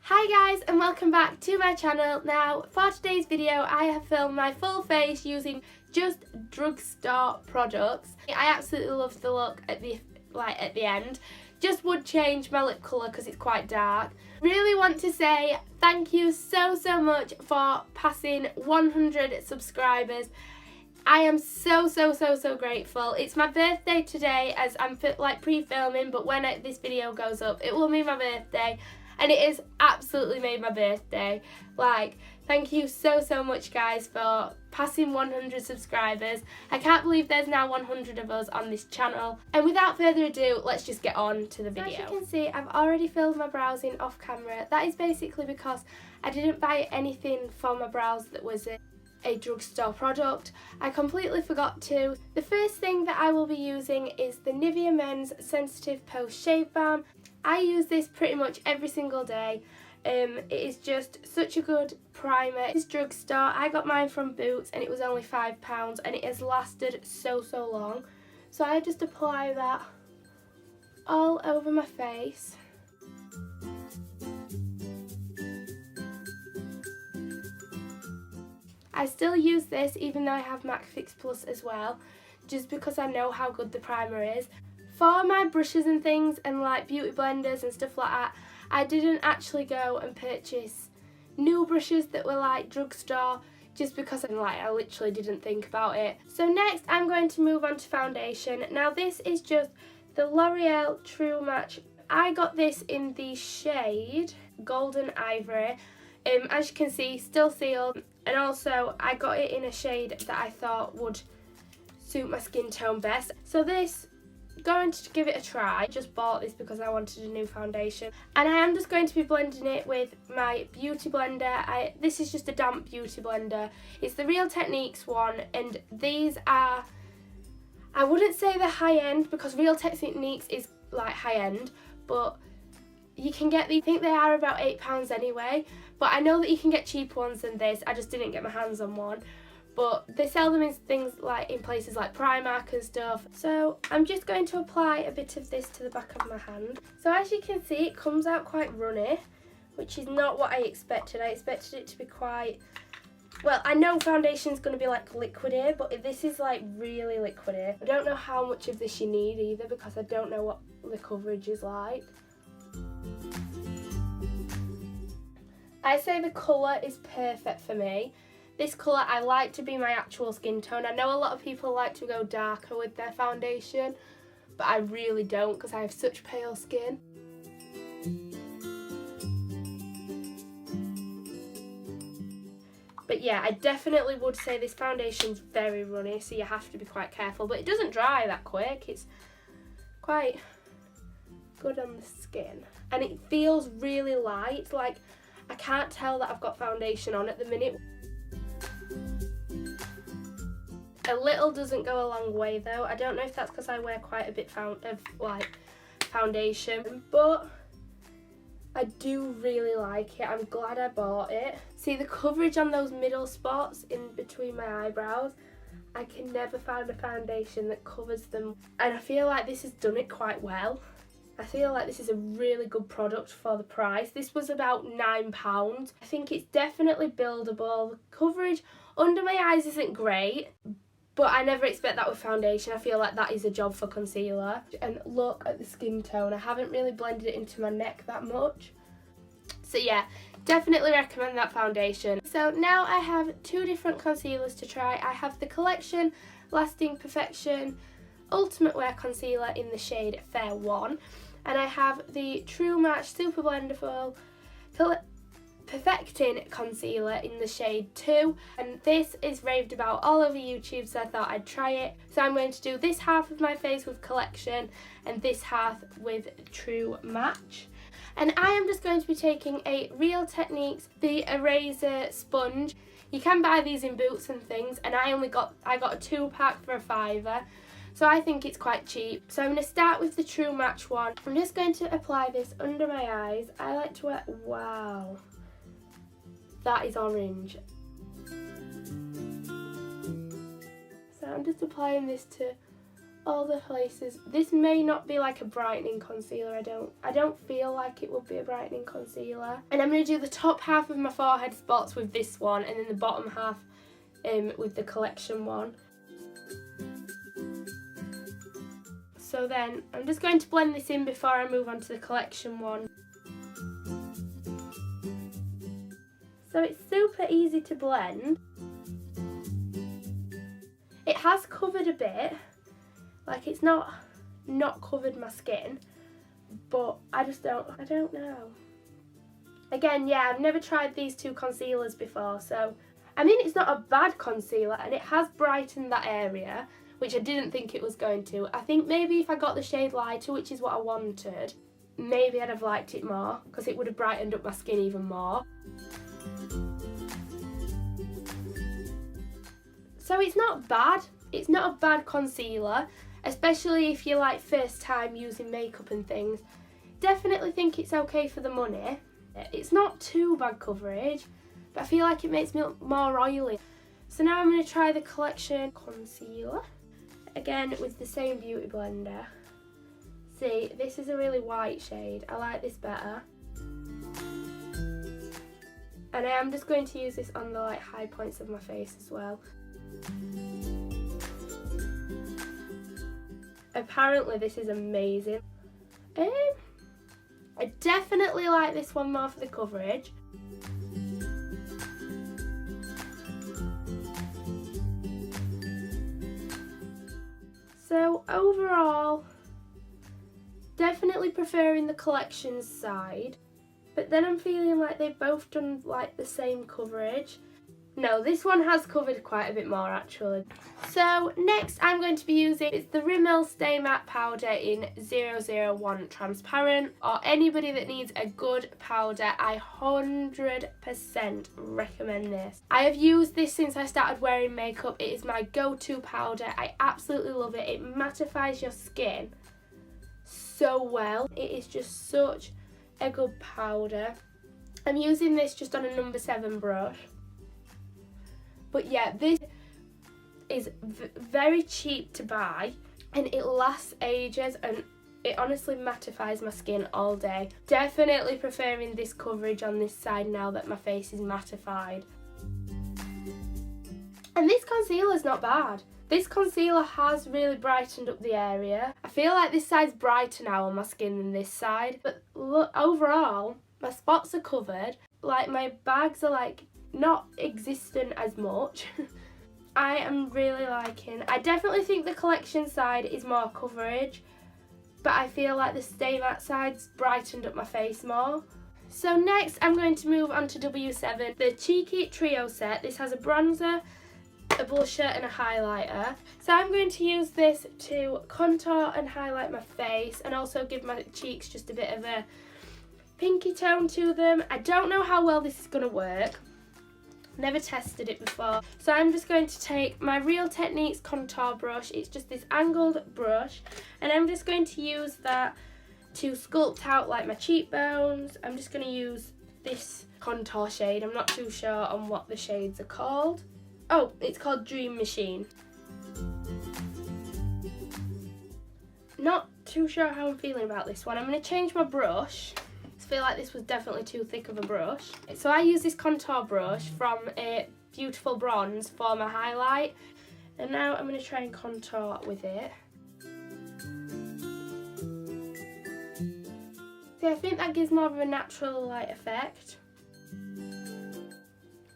Hi guys and welcome back to my channel. Now for today's video I have filmed my full face using just drugstore products. I absolutely love the look at the end. Just would change my lip colour because it's quite dark. Really want to say thank you so much for passing 100 subscribers. I am so grateful. It's my birthday today as I'm pre-filming, but when this video goes up it will be my birthday. And it has absolutely made my birthday. Thank you so much guys for passing 100 subscribers. I can't believe there's now 100 of us on this channel. And without further ado, let's just get on to the video. So as you can see, I've already filmed my brows off camera. That is basically because I didn't buy anything for my brows that was a drugstore product. I completely forgot to. The first thing that I will be using is the Nivea Men's Sensitive Post Shave Balm. I use this pretty much every single day. It is just such a good primer. It's drugstore. I got mine from Boots and it was only £5 and it has lasted so long. So I just apply that all over my face. I still use this even though I have MAC Fix Plus as well, just because I know how good the primer is. For my brushes and things and beauty blenders and stuff like that, I didn't actually go and purchase new brushes that were drugstore, just because I literally didn't think about it. So next I'm going to move on to foundation. Now this is just the L'Oreal True Match. I got this in the shade Golden Ivory. As you can see, still sealed, and also I got it in a shade that I thought would suit my skin tone best. So this, going to give it a try. Just bought this because I wanted a new foundation, and I am just going to be blending it with my beauty blender. This is just a damp beauty blender. It's the Real Techniques one, and these are, I wouldn't say they're high end because Real Techniques is high end, but you can get these. I think they are about £8 anyway, but I know that you can get cheaper ones than this. I just didn't get my hands on one. But they sell them in things in places like Primark and stuff. So I'm just going to apply a bit of this to the back of my hand. So as you can see, it comes out quite runny, which is not what I expected. I expected it to be quite, well, I know foundation's going to be liquidy, but this is really liquidy. I don't know how much of this you need either because I don't know what the coverage is like. I say the colour is perfect for me. This colour I like to be my actual skin tone. I know a lot of people like to go darker with their foundation, but I really don't because I have such pale skin. But yeah, I definitely would say this foundation's very runny, so you have to be quite careful. But it doesn't dry that quick. It's quite good on the skin. And it feels really light. I can't tell that I've got foundation on at the minute. A little doesn't go a long way though. I don't know if that's because I wear quite a bit of foundation, but I do really like it. I'm glad I bought it. See the coverage on those middle spots in between my eyebrows? I can never find a foundation that covers them, and I feel like this has done it quite well. I feel like this is a really good product for the price. This was about £9. I think it's definitely buildable. The coverage under my eyes isn't great, but I never expect that with foundation. I feel like that is a job for concealer. And look at the skin tone. I haven't really blended it into my neck that much. So yeah, definitely recommend that foundation. So now I have two different concealers to try. I have the Collection Lasting Perfection Ultimate Wear Concealer in the shade Fair 1. And I have the True Match Super Blendable Perfecting Concealer in the shade 2. And this is raved about all over YouTube, so I thought I'd try it. So I'm going to do this half of my face with Collection and this half with True Match. And I am just going to be taking a Real Techniques the Eraser Sponge. You can buy these in Boots and things, and I got a 2-pack for £5. So I think it's quite cheap. So I'm going to start with the True Match one. I'm just going to apply this under my eyes. I like to wear, wow, that is orange. So I'm just applying this to all the places. This may not be like a brightening concealer. I don't feel like it would be a brightening concealer. And I'm going to do the top half of my forehead spots with this one, and then the bottom half with the collection one. So then I'm just going to blend this in before I move on to the collection one. So it's super easy to blend. It has covered a bit, like it's not covered my skin, but I don't know. Again, yeah, I've never tried these two concealers before, so I mean, it's not a bad concealer and it has brightened that area, which I didn't think it was going to. I think maybe if I got the shade lighter, which is what I wanted, maybe I'd have liked it more because it would have brightened up my skin even more. So it's not bad. It's not a bad concealer, especially if you're like first time using makeup and things. Definitely think it's okay for the money. It's not too bad coverage, but I feel like it makes me look more oily. So now I'm going to try the collection concealer. Again with the same beauty blender. See, this is a really white shade. I like this better. And I am just going to use this on the like high points of my face as well. Apparently this is amazing. I definitely like this one more for the coverage. So overall, definitely preferring the collection side, but then I'm feeling like they've both done like the same coverage. No, this one has covered quite a bit more actually. So next I'm going to be using, it's the Rimmel Stay Matte Powder in 001 Transparent, or anybody that needs a good powder, I 100% recommend this. I have used this since I started wearing makeup. It is my go-to powder. I absolutely love it. It mattifies your skin so well. It is just such a good powder. I'm using this just on a number 7 brush. But yeah, this is very cheap to buy and it lasts ages and it honestly mattifies my skin all day. Definitely preferring this coverage on this side now that my face is mattified. And this concealer is not bad. This concealer has really brightened up the area. I feel like this side's brighter now on my skin than this side. But look, overall, my spots are covered. Like my bags are like not existent as much. I am really liking. I definitely think the collection side is more coverage, but I feel like the Stay Matte side's brightened up my face more. So next I'm going to move on to W7, the Cheeky Trio set. This has a bronzer, a blusher and a highlighter. So I'm going to use this to contour and highlight my face and also give my cheeks just a bit of a pinky tone to them. I don't know how well this is going to work. Never tested it before. So I'm just going to take my Real Techniques contour brush. It's just this angled brush. And I'm just going to use that to sculpt out like my cheekbones. I'm just going to use this contour shade. I'm not too sure on what the shades are called. Oh, it's called Dream Machine. Not too sure how I'm feeling about this one. I'm going to change my brush. I feel like this was definitely too thick of a brush. So I use this contour brush from a Beautiful Bronze for my highlight. And now I'm going to try and contour with it. See, I think that gives more of a natural light effect.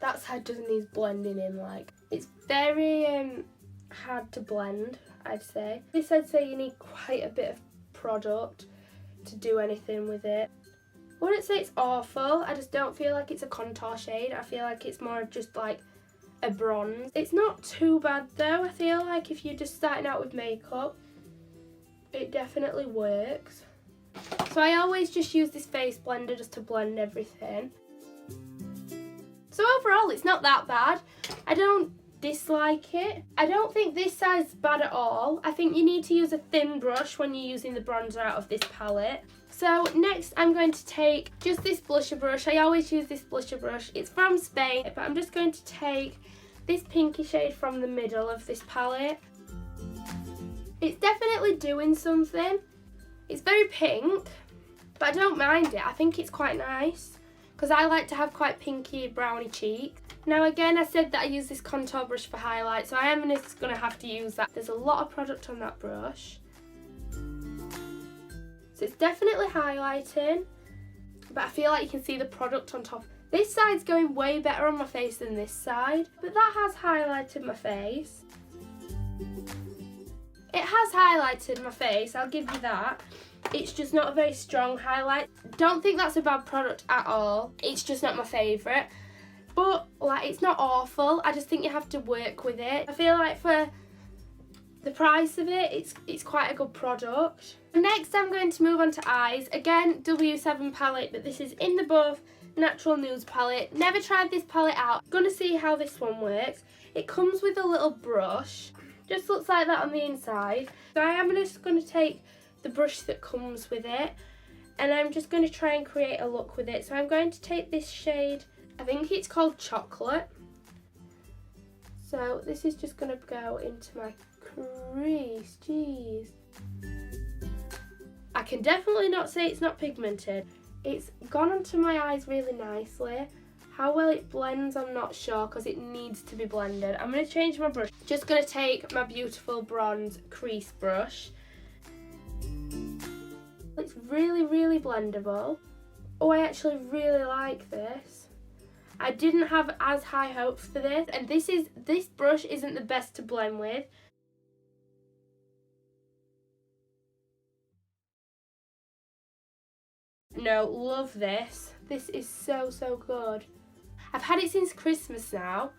That side doesn't need blending in, like. It's very hard to blend, I'd say. This I'd say you need quite a bit of product to do anything with it. I wouldn't say it's awful, I just don't feel like it's a contour shade. I feel like it's more of just like a bronze. It's not too bad though. I feel like if you're just starting out with makeup, it definitely works. So I always just use this face blender just to blend everything. So overall it's not that bad. I don't dislike it. I don't think this side's bad at all. I think you need to use a thin brush when you're using the bronzer out of this palette. So next I'm going to take just this blusher brush. I always use this blusher brush. It's from Spain, but I'm just going to take this pinky shade from the middle of this palette. It's definitely doing something. It's very pink, but I don't mind it. I think it's quite nice because I like to have quite pinky browny cheeks. Now again, I said that I use this contour brush for highlight, so I am just going to have to use that. There's a lot of product on that brush. So it's definitely highlighting, but I feel like you can see the product on top. This side's going way better on my face than this side, but that has highlighted my face. It has highlighted my face, I'll give you that. It's just not a very strong highlight. Don't think that's a bad product at all. It's just not my favourite. But like, it's not awful. I just think you have to work with it. I feel like for the price of it, it's quite a good product. Next, I'm going to move on to eyes. Again, W7 palette, but this is in the Buff Natural Nudes palette. Never tried this palette out. Gonna see how this one works. It comes with a little brush. Just looks like that on the inside. So I am just going to take the brush that comes with it, and I'm just going to try and create a look with it. So I'm going to take this shade, I think it's called Chocolate. So this is just going to go into my crease. Jeez. I can definitely not say it's not pigmented. It's gone onto my eyes really nicely. How well it blends, I'm not sure, because it needs to be blended. I'm going to change my brush. Just going to take my beautiful bronze crease brush. It's really, really blendable. Oh, I actually really like this. I didn't have as high hopes for this, and this brush isn't the best to blend with. No, love this. This is so, so good. I've had it since Christmas now,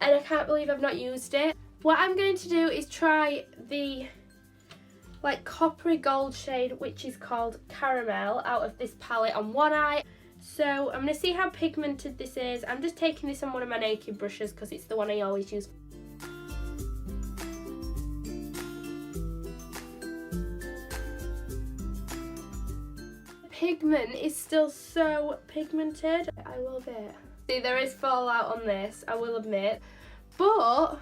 and I can't believe I've not used it. What I'm going to do is try the like coppery gold shade, which is called Caramel, out of this palette on one eye. So I'm going to see how pigmented this is. I'm just taking this on one of my naked brushes because it's the one I always use. Pigment is still so pigmented. I love it. See, there is fallout on this, I will admit, but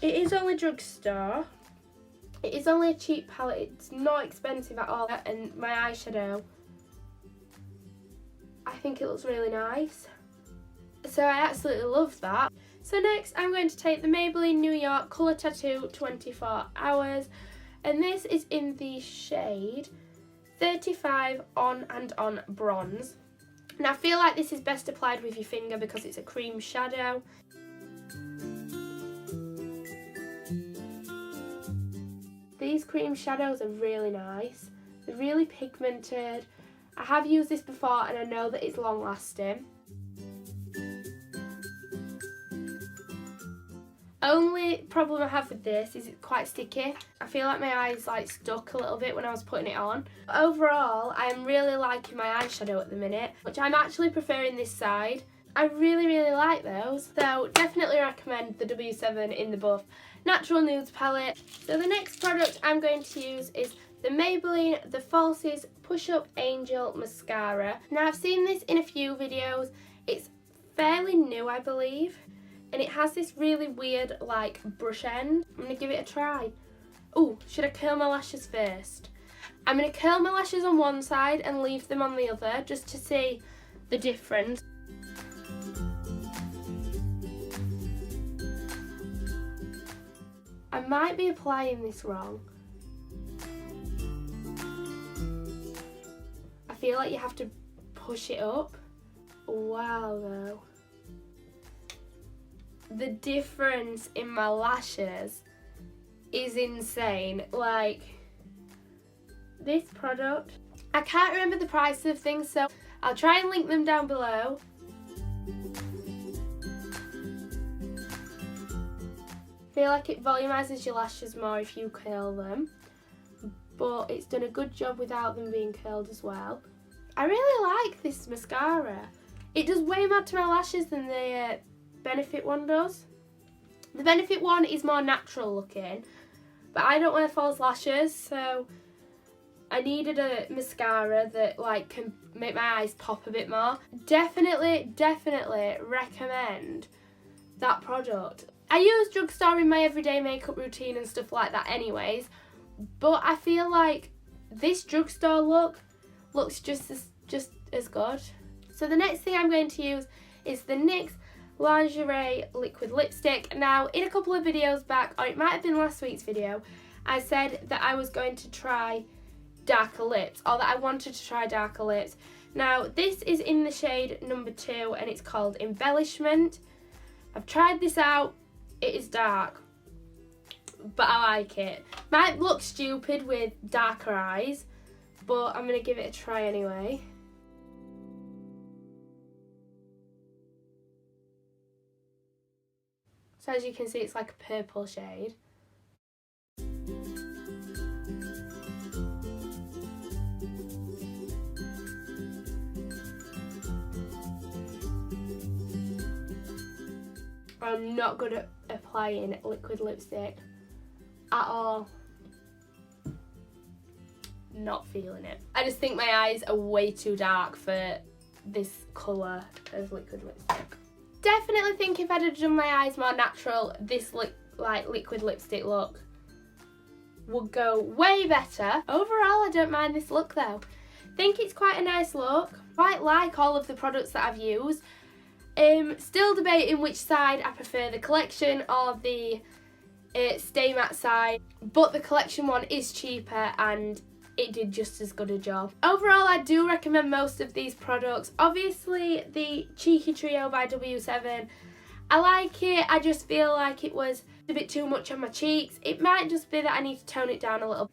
it is only Drugstore. It is only a cheap palette. It's not expensive at all. And my eyeshadow, I think it looks really nice. So I absolutely love that. So next I'm going to take the Maybelline New York Colour Tattoo 24 Hours, and this is in the shade 35 On and On Bronze. And I feel like this is best applied with your finger because it's a cream shadow. These cream shadows are really nice. They're really pigmented. I have used this before and I know that it's long lasting. Only problem I have with this is it's quite sticky. I feel like my eyes like stuck a little bit when I was putting it on. Overall, I am really liking my eyeshadow at the minute, which I'm actually preferring this side. I really, really like those. So definitely recommend the W7 in the Buff Natural Nudes palette. So the next product I'm going to use is the Maybelline The Falsies Push Up Angel Mascara. Now I've seen this in a few videos. It's fairly new, I believe. And it has this really weird like brush end. I'm going to give it a try. Oh, should I curl my lashes first? I'm going to curl my lashes on one side and leave them on the other just to see the difference. I might be applying this wrong. I feel like you have to push it up. Wow though. The difference in my lashes is insane. Like, this product, I can't remember the price of things, so I'll try and link them down below. I feel like it volumizes your lashes more if you curl them, but it's done a good job without them being curled as well. I really like this mascara. It does way more to my lashes than the Benefit one does. The Benefit one is more natural looking, but I don't wear false lashes, so I needed a mascara that like can make my eyes pop a bit more. Definitely recommend that product. I use Drugstore in my everyday makeup routine and stuff like that anyways, but I feel like this Drugstore look looks just as good. So the next thing I'm going to use is the NYX Lingerie Liquid Lipstick. Now, in a couple of videos back, or it might have been last week's video, I said that I was going to try darker lips, or that I wanted to try darker lips. Now, this is in the shade number 2 and it's called Embellishment. I've tried this out. It is dark, but I like it. Might look stupid with darker eyes, but I'm going to give it a try anyway. So as you can see, it's like a purple shade. I'm not good at applying liquid lipstick at all. Not feeling it. I just think my eyes are way too dark for this colour of liquid lipstick. Definitely think if I'd have done my eyes more natural, this liquid lipstick look would go way better. Overall, I don't mind this look though. Think it's quite a nice look. Quite like all of the products that I've used. Still debating which side I prefer, the collection or the Stay Matte side, but the collection one is cheaper and it did just as good a job. Overall, I do recommend most of these products. Obviously, the Cheeky Trio by W7, I like it. I just feel like it was a bit too much on my cheeks. It might just be that I need to tone it down a little.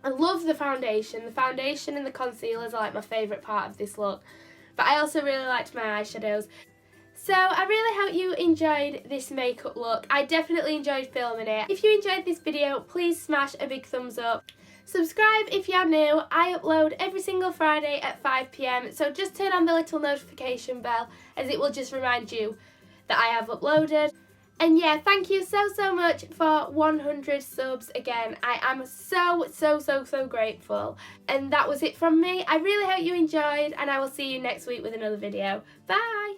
I love the foundation. The foundation and the concealers are like my favourite part of this look. But I also really liked my eyeshadows. So I really hope you enjoyed this makeup look. I definitely enjoyed filming it. If you enjoyed this video, please smash a big thumbs up. Subscribe if you're new. I upload every single Friday at 5 PM, so just turn on the little notification bell as it will just remind you that I have uploaded. And yeah, thank you so much for 100 subs again. I am so grateful. And that was it from me. I really hope you enjoyed and I will see you next week with another video. Bye!